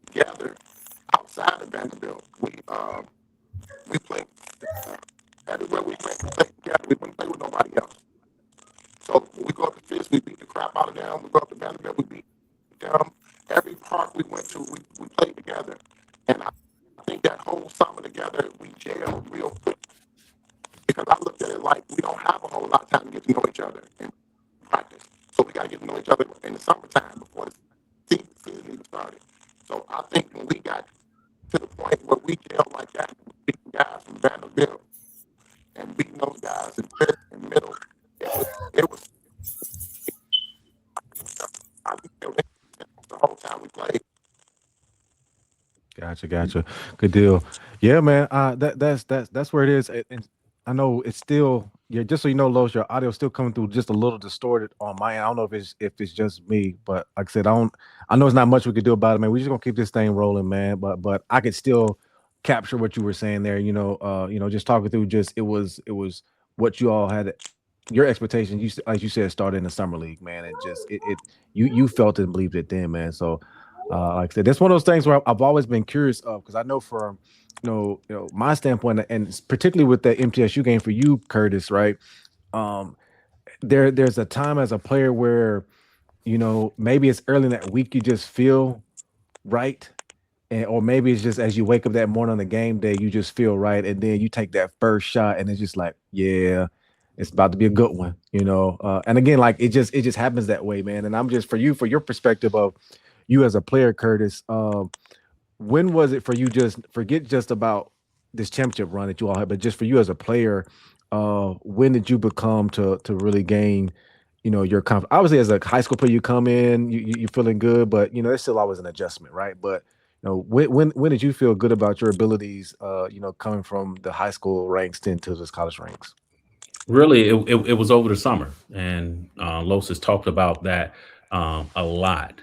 together outside of Vanderbilt. We played everywhere we played together. We wouldn't play with nobody else. So when we go up to Fisk, we beat the crap out of them. We go up to Vanderbilt, we beat them. Every park we went to, we played together. And I think that whole summer together, we gelled real quick. Because I looked at it like we don't have a whole lot of time to get to know each other in practice. So we got to get to know each other in the summertime before the season even started. So I think when we got to the point where we gelled like that, beating guys from Vanderbilt and beating those guys in fifth and middle, it was I think the whole time we played. Gotcha. Good deal. Yeah, man. That's where it is. And I know it's still, yeah. Just so you know, Los, your audio still coming through just a little distorted on my end. I don't know if it's just me, but like I said, I don't. I know it's not much we could do about it, man. We just gonna keep this thing rolling, man. But I could still capture what you were saying there. Just talking through. Just it was what you all had. Your expectations, like you said, started in the summer league, man. And just you felt it and believed it then, man. So like I said, that's one of those things where I've always been curious of, because I know from my standpoint, and particularly with the MTSU game for you, Curtis, right? Um, there's a time as a player where maybe it's early in that week you just feel right, or maybe it's just as you wake up that morning on the game day you just feel right, and then you take that first shot and it's just like, yeah, it's about to be a good one. And again, like it just happens that way, man. And I'm just for your perspective of you as a player, Curtis, when was it for you, just forget just about this championship run that you all had, but just for you as a player, when did you become to really gain, your confidence? Obviously, as a high school player, you come in, you feeling good, but there's still always an adjustment, right? But when did you feel good about your abilities, coming from the high school ranks into this college ranks? Really, it was over the summer, and Los has talked about that a lot.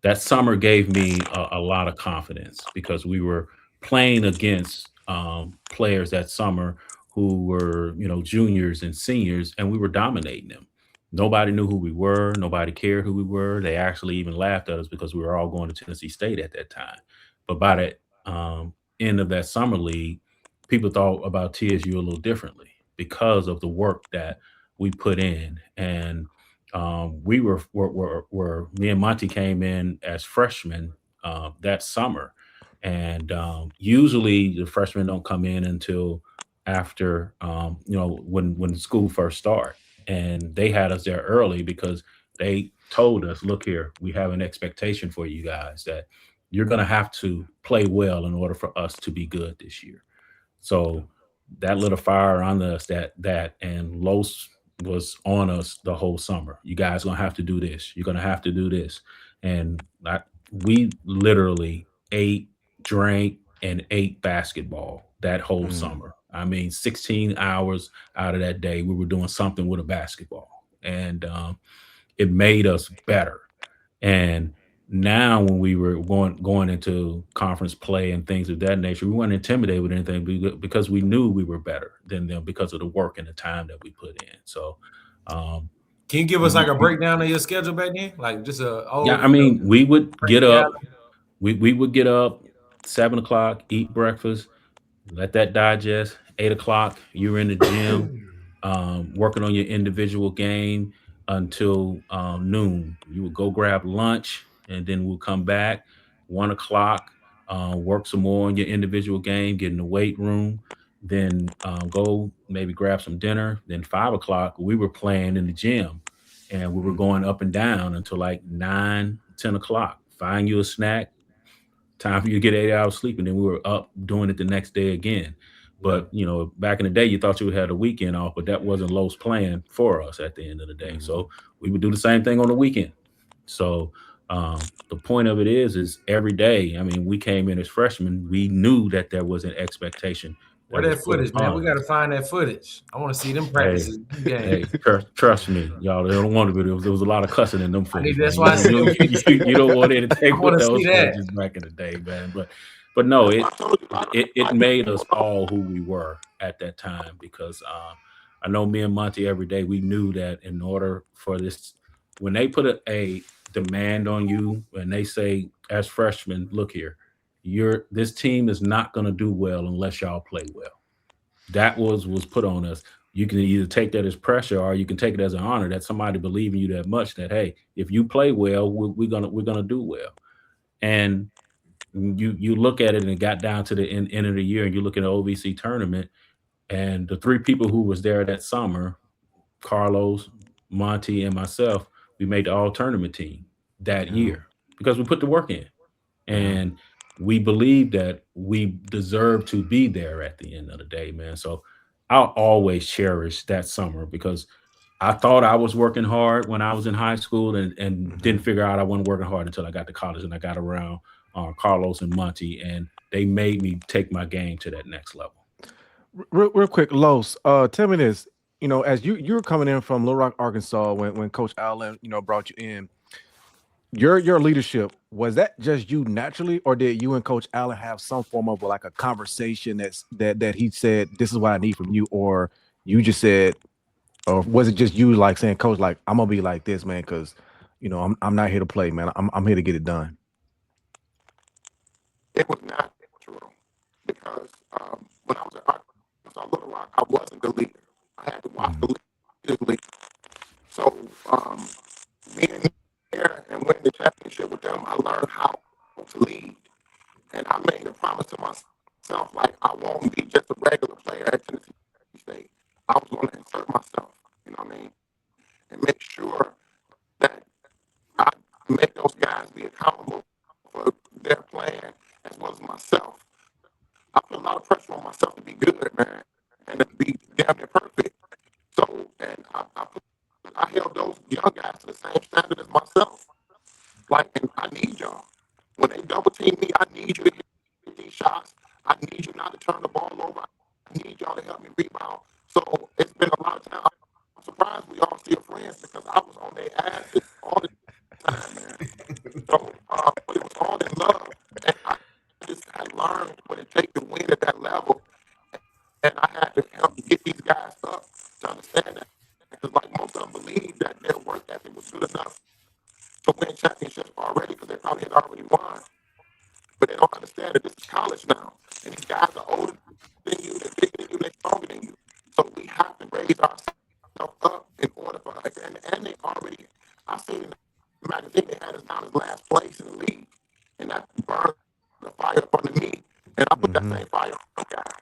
That summer gave me a lot of confidence because we were playing against players that summer who were, juniors and seniors, and we were dominating them. Nobody knew who we were. Nobody cared who we were. They actually even laughed at us because we were all going to Tennessee State at that time. But by the end of that summer league, people thought about TSU a little differently because of the work that we put in. And we were me and Monty came in as freshmen that summer, and usually the freshmen don't come in until after when school first start, and they had us there early because they told us, look here, we have an expectation for you guys that you're going to have to play well in order for us to be good this year. So that lit a fire on us, and Los was on us the whole summer. You guys gonna have to do this. You're gonna have to do this. And we literally ate, drank, and ate basketball that whole Mm. summer. I mean, 16 hours out of that day, we were doing something with a basketball. And it made us better. And now when we were going into conference play and things of that nature, we weren't intimidated with anything because we knew we were better than them because of the work and the time that we put in. So um Can you give us like a breakdown of your schedule back then? Like just a yeah, oh, I mean, we would get yeah. up, we would get up 7 o'clock, eat breakfast, let that digest. 8 o'clock, you're in the gym, working on your individual game until noon. You would go grab lunch, and then we'll come back 1 o'clock, work some more on your individual game, get in the weight room, then go maybe grab some dinner. Then 5 o'clock, we were playing in the gym, and we were going up and down until like 9, 10 o'clock. Find you a snack, time for you to get 8 hours sleep, and then we were up doing it the next day again. But back in the day, you thought you had a weekend off, but that wasn't Lowe's plan for us at the end of the day. Mhm. So we would do the same thing on the weekend. So The point of it is every day. I mean, we came in as freshmen. We knew that there was an expectation Where that was that put footage, man? We upon got to us. find that footage. I want to see them Hey, practices game. hey, trust me, y'all. They don't want to be. There was a lot of cussing in them I need. footage, man. That's why I said You don't want I anything want with to see those that. footages back in the day, man. But no, it made us all who we were at that time because I know me and Monty every day we knew that in order for this, when they put a demand on you and they say as freshmen, look here, this team is not going to do well unless y'all play well. That was put on us. You can either take that as pressure or you can take it as an honor that somebody believe in you that much that hey, if you play well, we're gonna do well. And you look at it and it got down to the end of the year and you look at the OVC tournament and the three people who was there that summer, Carlos, Monty, and myself, we made the all tournament team that Yeah. year because we put the work in Yeah. and we believe that we deserve to be there at the end of the day, man. So I'll always cherish that summer because I thought I was working hard when I was in high school and Mhm. didn't figure out I wasn't working hard until I got to college and I got around Carlos and Monty and they made me take my game to that next level. Real quick, Los, tell me this. As you were coming in from Little Rock, Arkansas, when Coach Allen, brought you in, your leadership, was that just you naturally, or did you and Coach Allen have some form of like a conversation that he said, this is what I need from you, or you just said, or was it just you like saying, Coach, like I'm gonna be like this, man, because I'm not here to play, man. I'm here to get it done. It was not natural because when I was at Arkansas Little Rock, I wasn't the leader. I had to watch Mhm. the leader. So being there and winning the championship with them, I learned how to lead. And I made a promise to myself, like I won't be just a regular player at Tennessee State. I was going to insert myself, you know what I mean, and make sure that I make those guys be accountable for their plan as well as myself. I put a lot of pressure on myself to be good, man, and to be damn near perfect. So, and I held those young guys to the same standard as myself. Like, and I need y'all. When they double team me, I need you to hit these shots. I need you not to turn the ball over. I need y'all to help me rebound. So it's been a lot of time. I'm surprised we all still friends because I was on their asses all the time, man. So, but it was all in love. And I just had learned what it takes to win at that level. And I had to help get these guys up to understand that. Because like most of them believe that their work ethic was good enough to win championships already because they probably had already won. But they don't understand that this is college now. And these guys are older than you, they're bigger than you, they're stronger than you. So we have to raise ourselves up in order for us. And they already, I seen in the magazine, they had us down as last place in the league. And that burned the fire up under me. And I put that Mhm. same fire on them guys.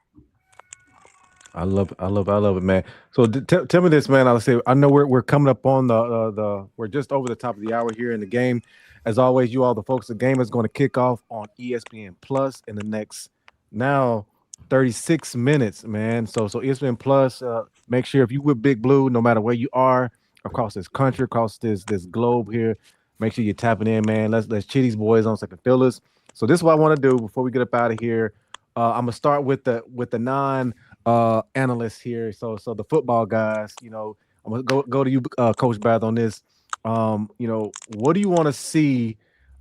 I love it, man. So tell me this, man. I'll say I know we're coming up on the we're just over the top of the hour here in the game. As always, you all the folks, the game is going to kick off on ESPN Plus in the next now 36 minutes, man. So ESPN Plus, make sure if you with Big Blue, no matter where you are across this country, across this globe here, make sure you're tapping in, man. Let's cheer these boys on second fillers. So this is what I want to do before we get up out of here. I'm gonna start with the non analysts here. So the football guys, I'm gonna go to you, Coach Bath, on this. What do you want to see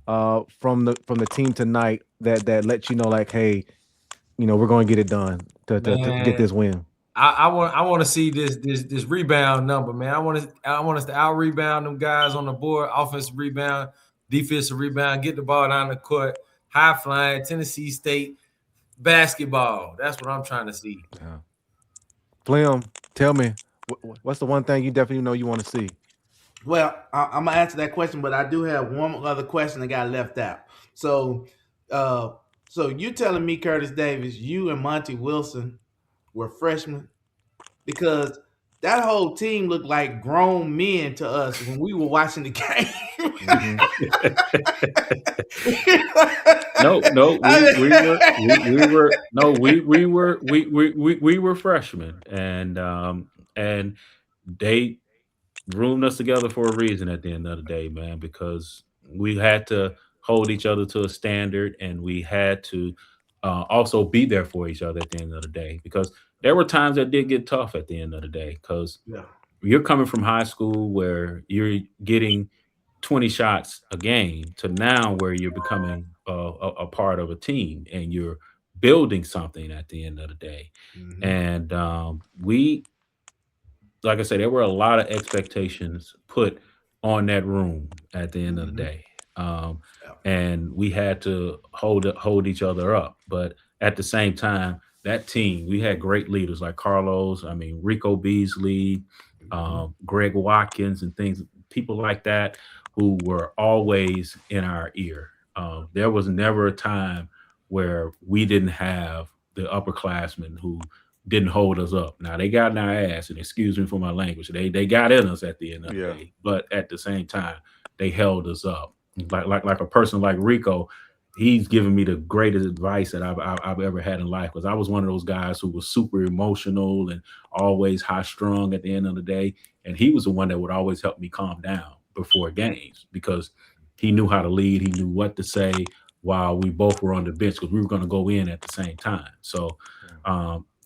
from the team tonight that lets you know, like, hey, we're going to get it done to get Man, this win. I want to see this rebound number, man. I want us to out rebound them guys on the board, offensive rebound, defensive rebound, get the ball down the court, high flying Tennessee State basketball. That's what I'm trying to see. Yeah. Flem, tell me, what's the one thing you definitely know you want to see? Well, I'm gonna answer that question, but I do have one other question that got left out. So, uh, so you telling me, Curtis Davis, you and Monty Wilson were freshmen because that whole team looked like grown men to us when we were watching the game. Mhm. No, I we mean- were no, we were freshmen, and they roomed us together for a reason at the end of the day, man, because we had to hold each other to a standard, and we had to also be there for each other at the end of the day, because there were times that did get tough at the end of the day, because Yeah. you're coming from high school where you're getting 20 shots a game to now where you're becoming a part of a team and you're building something at the end of the day. Mm-hmm. And we, like I said, there were a lot of expectations put on that room at the end of the Mm-hmm. day. Yeah. And we had to hold each other up. But at the same time, that team, we had great leaders like Carlos, I mean, Rico Beasley, Greg Watkins, and people like that who were always in our ear. There was never a time where we didn't have the upperclassmen who didn't hold us up. Now they got in our ass, and excuse me for my language, they got in us at the end of the day. But at the same time, they held us up. Like a person like Rico, he's given me the greatest advice that I've ever had in life, because I was one of those guys who was super emotional and always high strung at the end of the day, and he was the one that would always help me calm down before games, because he knew how to lead, he knew what to say while we both were on the bench, because we were going to go in at the same time. So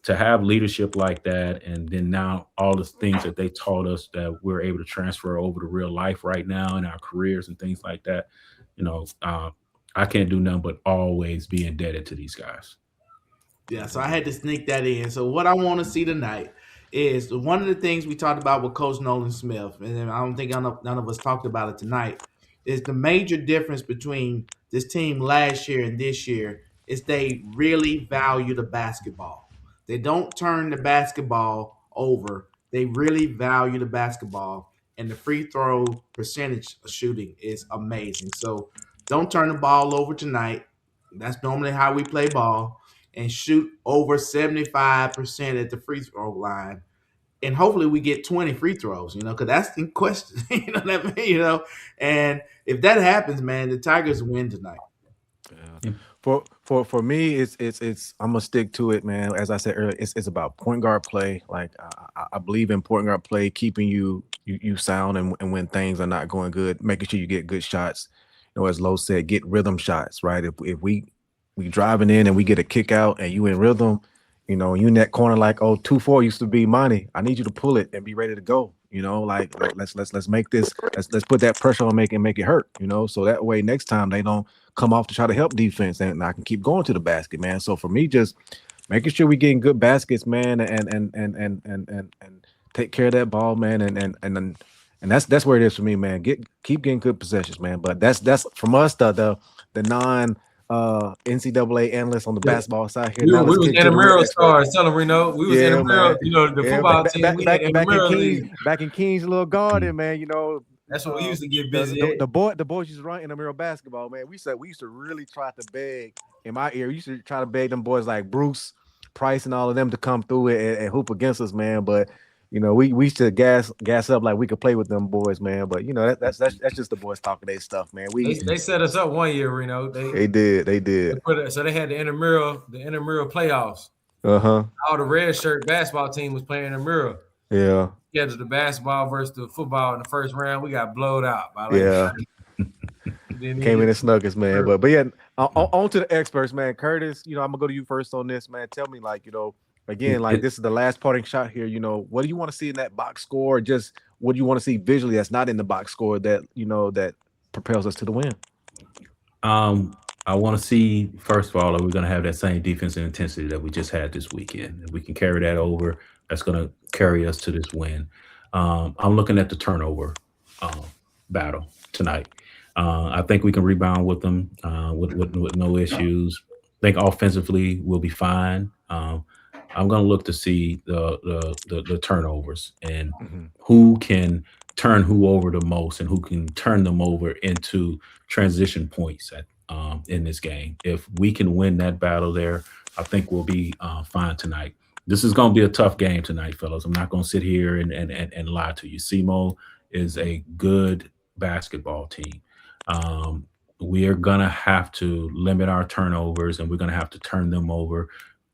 to have leadership like that, and then now all the things that they taught us that we're able to transfer over to real life right now in our careers and things like that, I can't do nothing but always be indebted to these guys. Yeah, so I had to sneak that in. So what I want to see tonight is one of the things we talked about with Coach Nolan Smith, and then I don't think none of us talked about it tonight, is the major difference between this team last year and this year is they really value the basketball. They don't turn the basketball over. They really value the basketball, and the free throw percentage of shooting is amazing. So don't turn the ball over tonight. That's normally how we play ball, and shoot over 75% at the free throw line. And hopefully we get 20 free throws, because that's in question. You know what I mean? And if that happens, man, the Tigers win tonight. Yeah. For me, it's I'm gonna stick to it, man. As I said earlier, it's about point guard play. Like I believe in point guard play, keeping you sound, and when things are not going good, making sure you get good shots. As Lo said, get rhythm shots, right? If we driving in and we get a kick out and you in rhythm, you in that corner like 2-4 used to be Monty. I need you to pull it and be ready to go. Like let's make this, let's put that pressure on, make it hurt. So that way next time they don't come off to try to help defense, and I can keep going to the basket, man. So for me, just making sure we getting good baskets, man, and take care of that ball, man, and that's where it is for me, man. Keep getting good possessions, man. But that's from us, the non NCAA analysts on the basketball side here. We was intramural stars. Tell them, Reno. We was intramural. The football team. Back in King's little garden, man. That's what we used to get busy. The boys used to run intramural basketball, man. We used to really try to beg in my ear. We used to try to beg them boys like Bruce Price and all of them to come through it and hoop against us, man. But we used to gas up like we could play with them boys, man. But that's just the boys talking their stuff, man. They set us up one year, Reno. They did. So they had the intramural playoffs. All the red shirt basketball team was playing intramural. Yeah. Yeah, the basketball versus the football in the first round. We got blowed out by Came in and snuck us, man. But yeah, on to the experts, man. Curtis, I'm gonna go to you first on this, man. Tell me, again, this is the last parting shot here. What do you want to see in that box score? Just what do you want to see visually that's not in the box score that that propels us to the win? I want to see, first of all, that we're going to have that same defensive intensity that we just had this weekend. If we can carry that over, that's going to carry us to this win. I'm looking at the turnover battle tonight. I think we can rebound with them with no issues. I think offensively we'll be fine. I'm going to look to see the turnovers and who can turn who over the most and who can turn them over into transition points in this game. If we can win that battle there, I think we'll be fine tonight. This is going to be a tough game tonight, fellas. I'm not going to sit here and lie to you. SEMO is a good basketball team. We are going to have to limit our turnovers, and we're going to have to turn them over,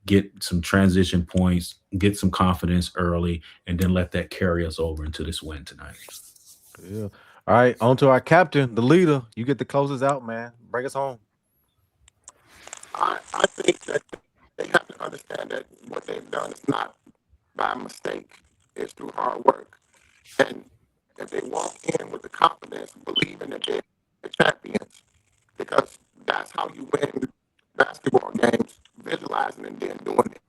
get some transition points, get some confidence early, and then let that carry us over into this win tonight. Yeah. All right, on to our captain, the leader. You get the closers out, man. Bring us home. I think that they have to understand that what they've done is not by mistake. It's through hard work. And if they walk in with the confidence, believing that they're champions, because that's how you win basketball games, visualizing and then doing it.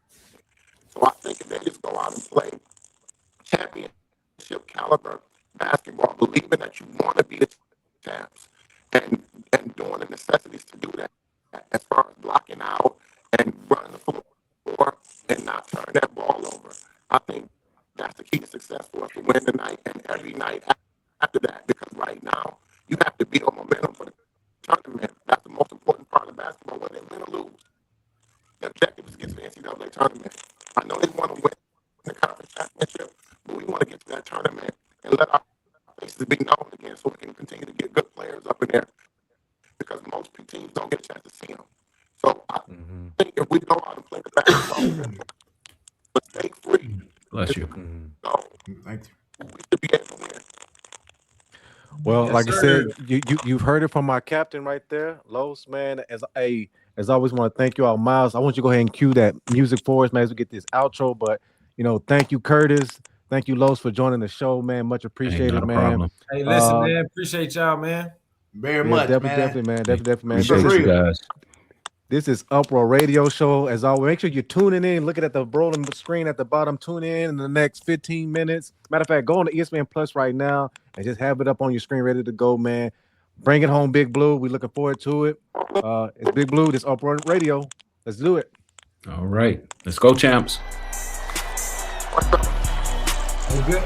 So I think if they just go out and play championship caliber basketball, believing that you want to be the champs, and doing the necessities to do that, as far as blocking out and running the floor and not turn that ball over. I think that's the key to success for us to win tonight and every night after that, because right now you have to build momentum for the tournament. That's the most important part of basketball, whether they win or lose. The objective is to get to the NCAA tournament. I know they want to win the conference championship, but we want to get to that tournament and let our faces be known again so we can continue to get good players up in there, because most teams don't get a chance to see them. So I think if we go out and play the basketball mistake free, Bless you. so we should be able to win. Well, Yes, like sir. I said, you've heard it from my captain right there, Los, man. As always, want to thank you all, Miles. I want you to go ahead and cue that music for us, man, as we get this outro. But thank you, Curtis. Thank you, Los, for joining the show, man. Much appreciated, Not a man. problem. Hey, listen, man. Appreciate y'all, man. Very Yeah, much, definitely, man. Definitely, man. Appreciate real. you guys. This is Uproar Radio Show. As always, make sure you're tuning in, looking at the rolling screen at the bottom. Tune in the next 15 minutes. Matter of fact, go on to ESPN Plus right now and just have it up on your screen, ready to go, man. Bring it home, Big Blue. We're looking forward to it. It's Big Blue. This Uproar Radio. Let's do it. All right. Let's go, champs. Good.